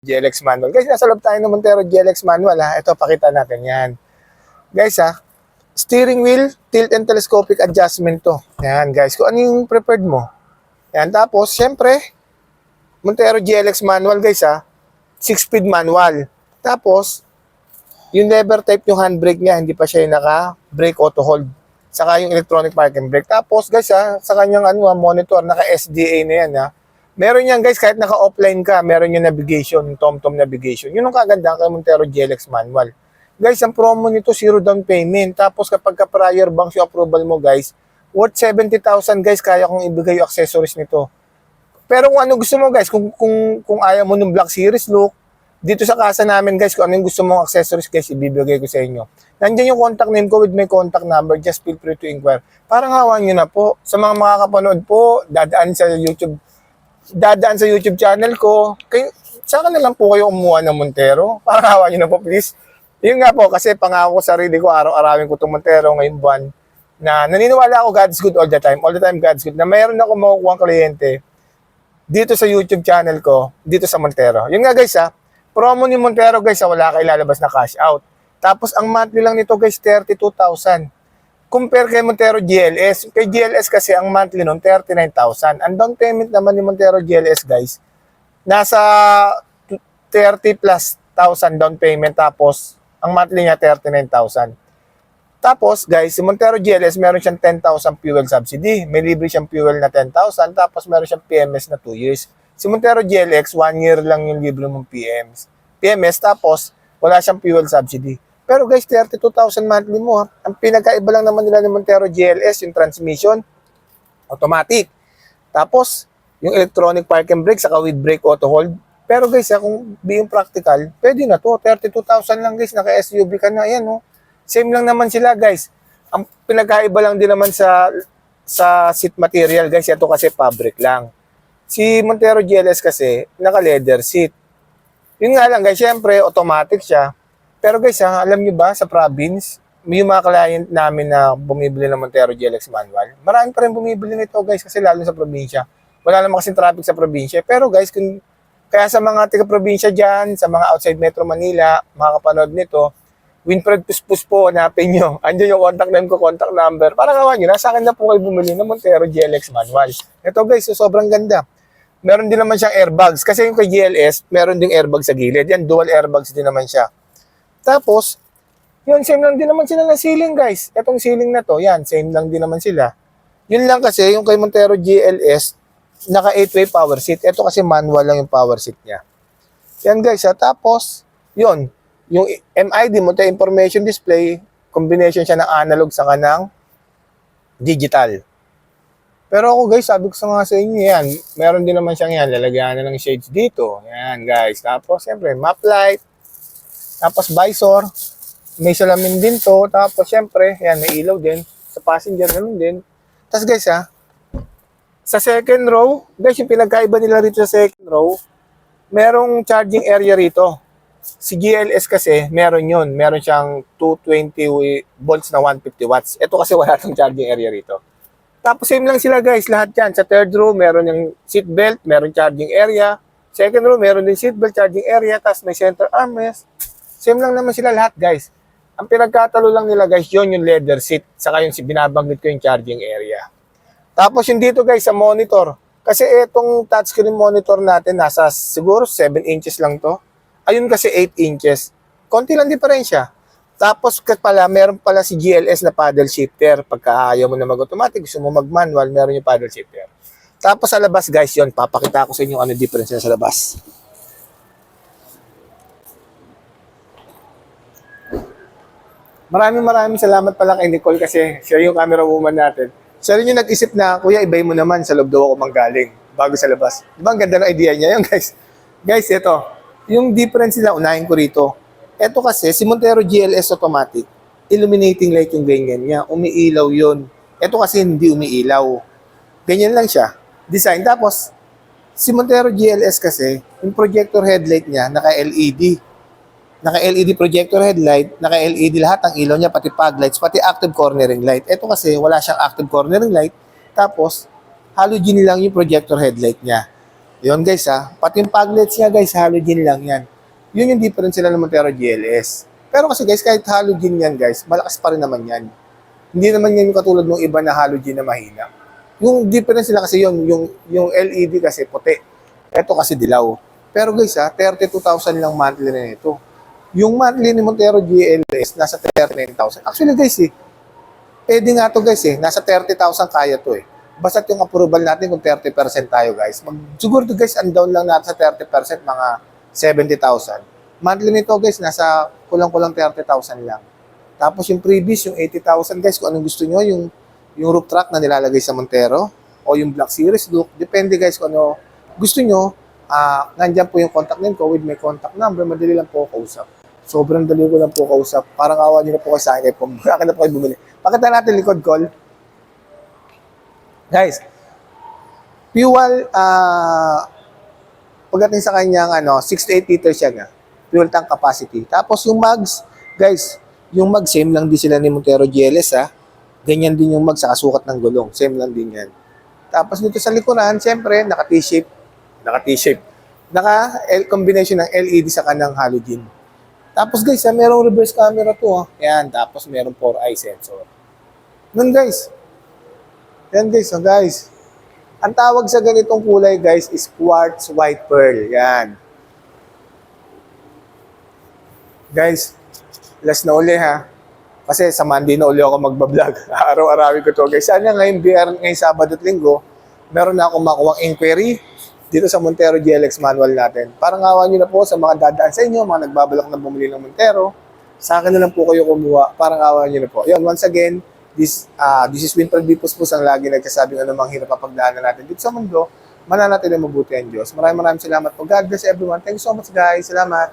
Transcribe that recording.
GLX manual. Guys, nasa loob tayo ng Montero GLX manual ha. Ito, pakita natin yan. Guys ha, steering wheel, tilt and telescopic adjustment to. Yan guys, kung ano yung preferred mo. Yan, tapos, syempre, Montero GLX manual guys ha, 6-speed manual. Tapos, yung lever type yung handbrake niya, hindi pa siya yung naka-brake auto hold. Saka yung electronic parking brake. Tapos guys ha, sa kanyang monitor, naka-SDA na yan ha. Meron yan guys, kahit naka-offline ka, meron yung navigation, yung TomTom navigation. Yun ang kaganda kay Montero GLX manual. Guys, ang promo nito, 0 down payment. Tapos kapag ka prior banks yung approval mo guys, worth 70,000 guys, kaya kong ibigay yung accessories nito. Pero kung ano gusto mo guys, kung ayaw mo ng Black Series look, dito sa kasa namin guys, kung ano yung gusto mong accessories guys, ibibigay ko sa inyo. Nandiyan yung contact name ko with my contact number, just feel free to inquire. Parang hawan nyo na po. Sa mga makakapanood po, dadaan sa YouTube channel ko. Saka na lang po kayo umuha ng Montero. Parang hawa nyo na po, please. Yun nga po, kasi pangako ko sarili ko, araw-arawin ko itong Montero ngayong buwan, na naniniwala ako God's good all the time. All the time God's good. Na mayroon ako makukuha ang kliyente dito sa YouTube channel ko, dito sa Montero. Yun nga guys ha, promo ni Montero guys, wala kayo lalabas na cash out. Tapos ang monthly lang nito guys, 32,000. Compare kay Montero GLS. Kay GLS kasi ang monthly nun, 39,000. Ang down payment naman ni Montero GLS guys, nasa 30 plus thousand down payment. Tapos, ang monthly niya, 39,000. Tapos guys, si Montero GLS, meron siyang 10,000 fuel subsidy. May libre siyang fuel na 10,000. Tapos meron siyang PMS na 2 years. Si Montero GLX, 1 year lang yung libre mong PMS. Tapos, wala siyang fuel subsidy. Pero guys, 32,000 monthly mo ha. Ang pinagkaiba lang naman nila ni Montero GLS, yung transmission, automatic. Tapos, yung electronic park and brake, saka with brake auto hold. Pero guys, kung being practical, pwede na to. 32,000 lang guys, naka-SUV ka na. Ayan, no? Same lang naman sila guys. Ang pinagkaiba lang din naman sa seat material guys. Ito kasi fabric lang. Si Montero GLS kasi, naka-leather seat. Yun nga lang guys, syempre, automatic siya. Pero guys, alam nyo ba, sa province, may mga client namin na bumibili ng Montero GLX manual. Marami pa rin bumibili nito guys, kasi lalo sa probinsya. Wala naman kasing traffic sa probinsya. Pero guys, kaya sa mga taga-probinsya dyan, sa mga outside Metro Manila, makakapanood nito, Winfred Puspus po, hanapin nyo. Andiyan yung contact name ko, contact number. Parang kawan nyo, nasa akin na po kayo bumili ng Montero GLX manual. Ito guys, sobrang ganda. Meron din naman siyang airbags. Kasi yung kay GLS, meron ding airbag sa gilid. Yan, dual airbags din naman siya. Tapos, yun, same lang din naman sila na ceiling, guys. Etong ceiling na to, yan, same lang din naman sila. Yun lang kasi, yung kay Montero GLS, naka 8-way power seat. Ito kasi manual lang yung power seat niya. Yan, guys, ha. Tapos, yun, yung MID, Montero Information Display, combination siya ng analog sa kanang digital. Pero ako, guys, sabi ko sa inyo, yan, meron din naman siyang yan, lalagyan na ng shades dito. Yan, guys. Tapos, siyempre, map light. Tapos visor, may salamin din to. Tapos syempre, yan, may ilaw din. Sa passenger, ganun din. Tapos guys sa second row, guys, yung pinagkaiba nila rito sa second row, merong charging area rito. Si GLS kasi, meron yun. Meron siyang 220 volts na 150 watts. Ito kasi wala tong charging area rito. Tapos same lang sila guys, lahat yan. Sa third row, meron yung seat belt, meron charging area. Second row, meron din seat belt, charging area. Tapos may center armrest. Same lang naman sila lahat, guys. Ang pinagkatalo lang nila, guys, yun yung leather seat. Saka yung binabanggit ko yung charging area. Tapos yung dito, guys, sa monitor. Kasi itong touchscreen monitor natin, nasa siguro 7 inches lang to. Ayun kasi 8 inches. Konti lang diferensya. Tapos pala, meron pala si GLS na paddle shifter. Pagka ayaw mo na mag-automatic, gusto mo mag-manual, meron yung paddle shifter. Tapos sa labas, guys, yun. Papakita ko sa inyo ano difference sa labas. Maraming salamat pala kay Nicole kasi siya yung camera woman natin. Siya rin yung nag-isip na, kuya, ibay mo naman, sa loob daw ako manggaling bago sa labas. Diba ang ganda ng idea niya yun, guys? Guys, ito. Yung difference nila, unahin ko rito. Ito kasi, si Montero GLS automatic, illuminating light yung ganyan niya. Umiilaw yun. Ito kasi hindi umiilaw. Ganyan lang siya. Design. Tapos, si Montero GLS kasi, yung projector headlight niya, naka-LED. Naka-LED projector headlight, naka-LED lahat ang ilaw niya, pati fog lights, pati active cornering light. Ito kasi wala siyang active cornering light, tapos halogen lang yung projector headlight niya. Yun guys ha. Pati yung paglets niya guys, halogen lang yan. Yun yung difference sila ng Montero GLS. Pero kasi guys, kahit halogen yan guys, malakas pa rin naman yan. Hindi naman yan yung katulad ng iba na halogen na mahina. Yung difference nila kasi yun, yung LED kasi puti. Ito kasi dilaw. Pero guys ha, 32,000 lang monthly na ito. Yung monthly ni Montero GLS, nasa 39,000. Actually guys pwede nga to guys nasa 30,000 kaya to Basta't yung approval natin kung 30% tayo guys. Siguro to guys, ang down lang natin sa 30%, mga 70,000. Monthly nito guys, nasa kulang-kulang 30,000 lang. Tapos yung previous, yung 80,000 guys, kung anong gusto nyo, yung roof track na nilalagay sa Montero, o yung Black Series look, depende guys kung ano gusto nyo. Nandyan po yung contact name ko with my contact number, madali lang po kausap. Sobrang dali ko lang po kausap. Parang awa nyo na po kayo sa akin, akin na po kayo bumili. Pakita natin likod call. Guys, fuel, pagdating sa kanyang 6 to 8 liters siya nga, fuel tank capacity. Tapos yung mugs, guys, yung mag same lang din sila ni Montero GLS Ganyan din yung mag sa kasukat ng gulong, same lang din yan. Tapos dito sa likuran, siyempre, naka T-shape. Combination ng LED sa kanang halogen. Tapos guys, merong reverse camera to Yan, tapos merong 4-eye sensor. Nun guys. Yan guys, ang tawag sa ganitong kulay guys is quartz white pearl. Yan. Guys, last na uli Kasi sa Monday na uli ako magbablog. Araw-arawin ko to guys. Sana ngayong Sabado at Linggo, meron na akong makuwang inquiry dito sa Montero GLX manual natin. Parang awan nyo na po sa mga dadaan sa inyo, mga nagbabalak na bumili ng Montero. Sa akin na lang po kayo kumuha. Parang awan nyo na po. Yun, once again, this is Winfred B. Puspos ang lagi nagsasabing anumang hirap papagdaanan natin dito sa mundo, mananatin na mabuti ang Diyos. Maraming salamat po. God bless everyone. Thank you so much guys. Salamat.